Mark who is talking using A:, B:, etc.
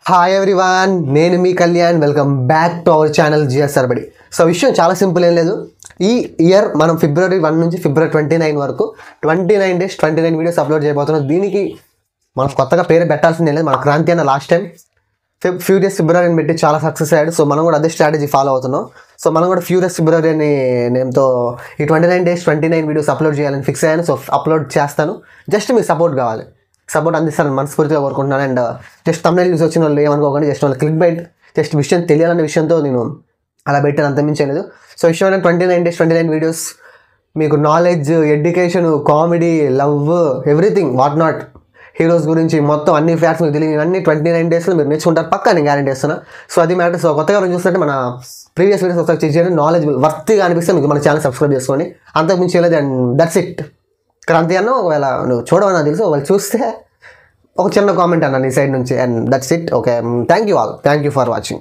A: Hi everyone, నేను మీ Kalyan. Welcome back to our channel GSR Badi. So విషయం చాలా సింపుల్, ఏం లేదు. ఈ ఇయర్ మనం ఫిబ్రవరి 1 నుంచి ఫిబ్రవరి 29 వరకు 29 డేస్ 29 వీడియోస్ అప్లోడ్ చేయబోతున్నాం. దీనికి మనం కొత్తగా పేరు పెట్టాల్సిందే లేదు. మన క్రాంతి అన్న లాస్ట్ టైం ఫ్యూరియస్ ఫిబ్రవరి అని పెట్టి చాలా సక్సెస్ అయ్యాడు. సో మనం కూడా అదే స్ట్రాటజీ ఫాలో అవుతున్నాం. సో మనం కూడా ఫ్యూరియస్ ఫిబ్రవరి అని నేమ్తో ఈ 29 డేస్ 29 వీడియోస్ అప్లోడ్ చేయాలని ఫిక్స్ అయ్యాను. సో అప్లోడ్ చేస్తాను. జస్ట్ మీకు సపోర్ట్ కావాలి, సపోర్ట్ అందిస్తారని మనస్ఫూర్తిగా కోరుకుంటున్నాను. అండ్ జస్ట్ తమిళ న్యూస్ వచ్చిన వాళ్ళు ఏమనుకోకండి, జస్ట్ వాళ్ళు క్లిక్ బైట్, జస్ట్ విషయం తెలియాలనే విషయంతో నేను అలా పెట్టాను, అంత మించలేదు. సో విషయం 29 డేస్ 29 వీడియోస్ మీకు knowledge, education, comedy, love, everything what not, heroes గురించి మొత్తం అన్ని ఫ్యాక్ట్స్ మీకు తెలియదు. అన్ని 29 డేస్లో మీరు నేర్చుకుంటారు పక్కా, నేను గ్యారెంటీ ఇస్తున్నా. సో అది మ్యాటర్. సో కొత్తగా ఎవరైనా చూస్తుంటే మన ప్రీవియస్ వీడియోస్ ఒకసారి చెక్ చేయండి. నాలెడ్జ్ వర్త్గా అనిపిస్తే మీకు మన ఛానల్ సబ్స్క్రైబ్ చేసుకోండి. అంతకు మించి లేదు. And that's it. క్రాంతి అన్న ఒకవేళ నువ్వు చూడవని నాకు తెలుసు, ఒకవేళ చూస్తే ఒక చిన్న కామెంట్ అన్న నీ సైడ్ నుంచి. And that's it. Okay, thank you all, thank you for watching.